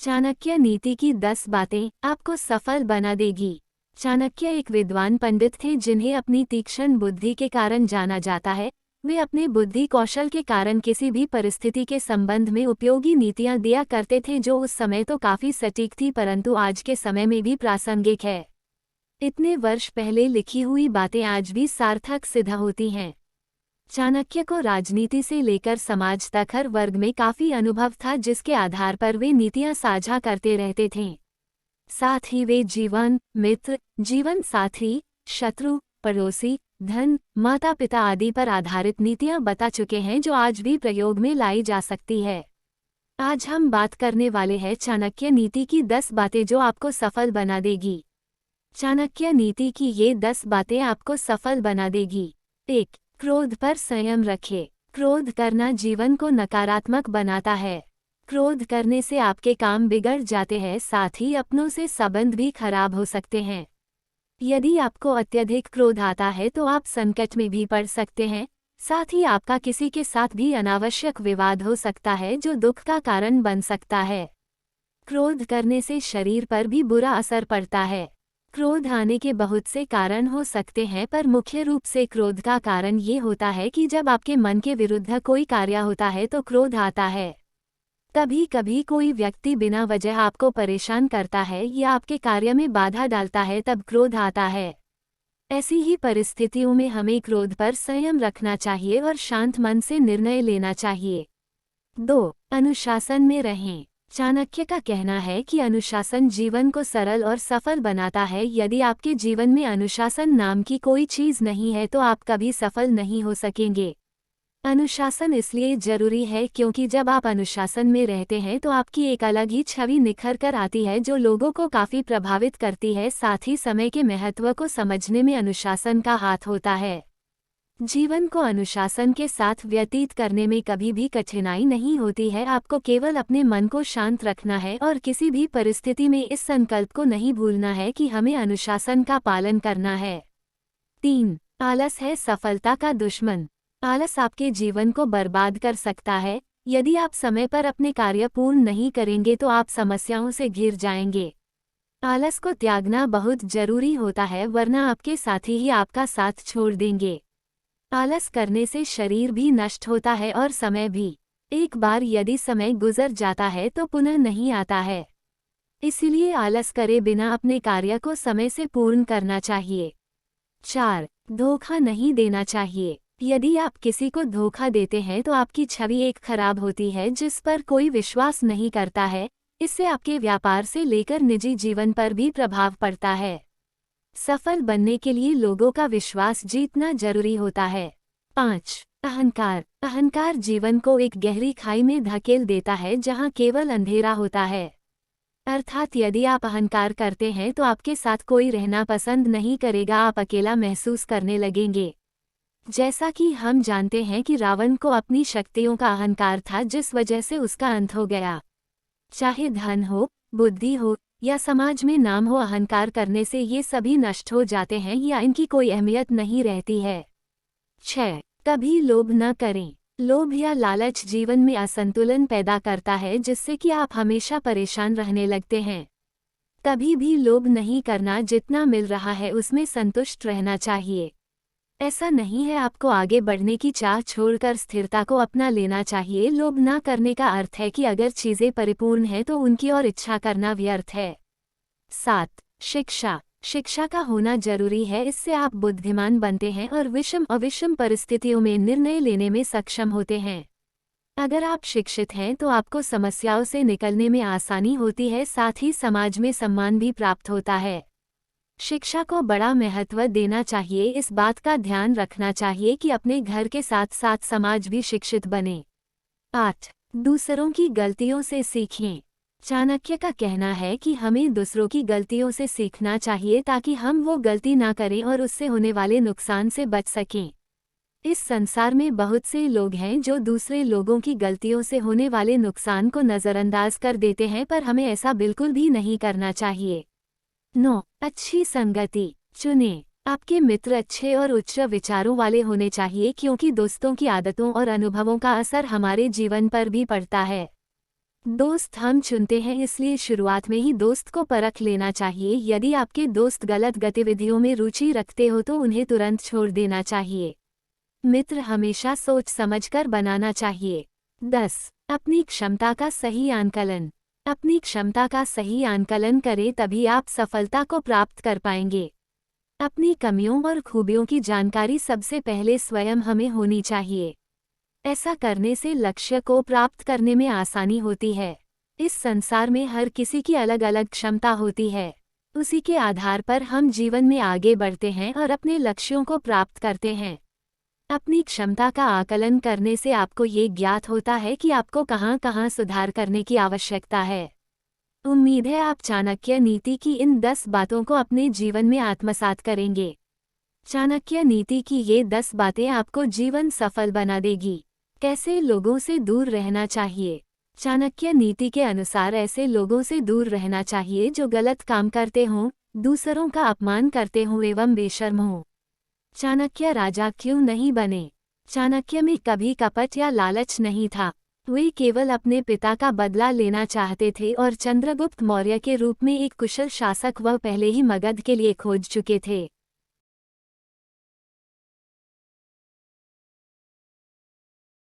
चाणक्य नीति की 10 बातें आपको सफल बना देगी। चाणक्य एक विद्वान पंडित थे जिन्हें अपनी तीक्ष्ण बुद्धि के कारण जाना जाता है। वे अपने बुद्धि कौशल के कारण किसी भी परिस्थिति के संबंध में उपयोगी नीतियां दिया करते थे जो उस समय तो काफी सटीक थी परंतु आज के समय में भी प्रासंगिक है। इतने वर्ष पहले लिखी हुई बातें आज भी सार्थक सिद्ध होती हैं। चाणक्य को राजनीति से लेकर समाज तक हर वर्ग में काफी अनुभव था जिसके आधार पर वे नीतियां साझा करते रहते थे। साथ ही वे जीवन, मित्र, जीवन साथी, शत्रु, पड़ोसी, धन, माता पिता आदि पर आधारित नीतियां बता चुके हैं जो आज भी प्रयोग में लाई जा सकती है। आज हम बात करने वाले हैं चाणक्य नीति की 10 बातें जो आपको सफल बना देगी। चाणक्य नीति की ये 10 बातें आपको सफल बना देगी। 1. क्रोध पर संयम रखें। क्रोध करना जीवन को नकारात्मक बनाता है। क्रोध करने से आपके काम बिगड़ जाते हैं, साथ ही अपनों से संबंध भी खराब हो सकते हैं। यदि आपको अत्यधिक क्रोध आता है तो आप संकट में भी पड़ सकते हैं। साथ ही आपका किसी के साथ भी अनावश्यक विवाद हो सकता है जो दुख का कारण बन सकता है। क्रोध करने से शरीर पर भी बुरा असर पड़ता है। क्रोध आने के बहुत से कारण हो सकते हैं पर मुख्य रूप से क्रोध का कारण ये होता है कि जब आपके मन के विरुद्ध कोई कार्य होता है तो क्रोध आता है। कभी कभी कोई व्यक्ति बिना वजह आपको परेशान करता है या आपके कार्य में बाधा डालता है तब क्रोध आता है। ऐसी ही परिस्थितियों में हमें क्रोध पर संयम रखना चाहिए और शांत मन से निर्णय लेना चाहिए। 2. अनुशासन में रहें। चाणक्य का कहना है कि अनुशासन जीवन को सरल और सफल बनाता है। यदि आपके जीवन में अनुशासन नाम की कोई चीज नहीं है तो आप कभी सफल नहीं हो सकेंगे। अनुशासन इसलिए जरूरी है क्योंकि जब आप अनुशासन में रहते हैं तो आपकी एक अलग ही छवि निखर कर आती है जो लोगों को काफी प्रभावित करती है। साथ ही समय के महत्व को समझने में अनुशासन का हाथ होता है। जीवन को अनुशासन के साथ व्यतीत करने में कभी भी कठिनाई नहीं होती है। आपको केवल अपने मन को शांत रखना है और किसी भी परिस्थिति में इस संकल्प को नहीं भूलना है कि हमें अनुशासन का पालन करना है। 3. आलस है सफलता का दुश्मन। आलस आपके जीवन को बर्बाद कर सकता है। यदि आप समय पर अपने कार्य पूर्ण नहीं करेंगे तो आप समस्याओं से घिर जाएंगे। आलस को त्यागना बहुत जरूरी होता है वरना आपके साथी ही आपका साथ छोड़ देंगे। आलस करने से शरीर भी नष्ट होता है और समय भी। एक बार यदि समय गुजर जाता है तो पुनः नहीं आता है। इसीलिए आलस करे बिना अपने कार्य को समय से पूर्ण करना चाहिए। 4. धोखा नहीं देना चाहिए। यदि आप किसी को धोखा देते हैं तो आपकी छवि एक खराब होती है जिस पर कोई विश्वास नहीं करता है। इससे आपके व्यापार से लेकर निजी जीवन पर भी प्रभाव पड़ता है। सफल बनने के लिए लोगों का विश्वास जीतना जरूरी होता है। 5. अहंकार। अहंकार जीवन को एक गहरी खाई में धकेल देता है जहां केवल अंधेरा होता है। अर्थात यदि आप अहंकार करते हैं तो आपके साथ कोई रहना पसंद नहीं करेगा, आप अकेला महसूस करने लगेंगे। जैसा कि हम जानते हैं कि रावण को अपनी शक्तियों का अहंकार था जिस वजह से उसका अंत हो गया। चाहे धन हो, बुद्धि हो या समाज में नाम हो, अहंकार करने से ये सभी नष्ट हो जाते हैं या इनकी कोई अहमियत नहीं रहती है। 6. कभी लोभ न करें। लोभ या लालच जीवन में असंतुलन पैदा करता है जिससे कि आप हमेशा परेशान रहने लगते हैं। कभी भी लोभ नहीं करना, जितना मिल रहा है उसमें संतुष्ट रहना चाहिए। ऐसा नहीं है आपको आगे बढ़ने की चाह छोड़कर स्थिरता को अपना लेना चाहिए। लोभ न करने का अर्थ है कि अगर चीजें परिपूर्ण हैं तो उनकी और इच्छा करना व्यर्थ है। 7. शिक्षा। शिक्षा का होना जरूरी है, इससे आप बुद्धिमान बनते हैं और विषम अविषम परिस्थितियों में निर्णय लेने में सक्षम होते हैं। अगर आप शिक्षित हैं तो आपको समस्याओं से निकलने में आसानी होती है, साथ ही समाज में सम्मान भी प्राप्त होता है। शिक्षा को बड़ा महत्व देना चाहिए। इस बात का ध्यान रखना चाहिए कि अपने घर के साथ साथ समाज भी शिक्षित बने। 8. दूसरों की गलतियों से सीखें। चाणक्य का कहना है कि हमें दूसरों की गलतियों से सीखना चाहिए ताकि हम वो गलती ना करें और उससे होने वाले नुकसान से बच सकें। इस संसार में बहुत से लोग हैं जो दूसरे लोगों की गलतियों से होने वाले नुकसान को नज़रअंदाज कर देते हैं, पर हमें ऐसा बिल्कुल भी नहीं करना चाहिए। 9. अच्छी संगति चुनें। आपके मित्र अच्छे और उच्च विचारों वाले होने चाहिए क्योंकि दोस्तों की आदतों और अनुभवों का असर हमारे जीवन पर भी पड़ता है। दोस्त हम चुनते हैं, इसलिए शुरुआत में ही दोस्त को परख लेना चाहिए। यदि आपके दोस्त गलत गतिविधियों में रुचि रखते हो तो उन्हें तुरंत छोड़ देना चाहिए। मित्र हमेशा सोच समझकर बनाना चाहिए। 10. अपनी क्षमता का सही आंकलन। अपनी क्षमता का सही आंकलन करें, तभी आप सफलता को प्राप्त कर पाएंगे। अपनी कमियों और खूबियों की जानकारी सबसे पहले स्वयं हमें होनी चाहिए। ऐसा करने से लक्ष्य को प्राप्त करने में आसानी होती है। इस संसार में हर किसी की अलग अलग क्षमता होती है। उसी के आधार पर हम जीवन में आगे बढ़ते हैं और अपने लक्ष्यों को प्राप्त करते हैं। अपनी क्षमता का आकलन करने से आपको ये ज्ञात होता है कि आपको कहाँ कहाँ सुधार करने की आवश्यकता है। उम्मीद है आप चाणक्य नीति की इन 10 बातों को अपने जीवन में आत्मसात करेंगे। चाणक्य नीति की ये 10 बातें आपको जीवन सफल बना देगी। कैसे लोगों से दूर रहना चाहिए। चाणक्य नीति के अनुसार ऐसे लोगों से दूर रहना चाहिए जो गलत काम करते हों, दूसरों का अपमान करते हों एवं बेशर्म हों। चाणक्य राजा क्यों नहीं बने। चाणक्य में कभी कपट या लालच नहीं था। वे केवल अपने पिता का बदला लेना चाहते थे और चंद्रगुप्त मौर्य के रूप में एक कुशल शासक वह पहले ही मगध के लिए खोज चुके थे।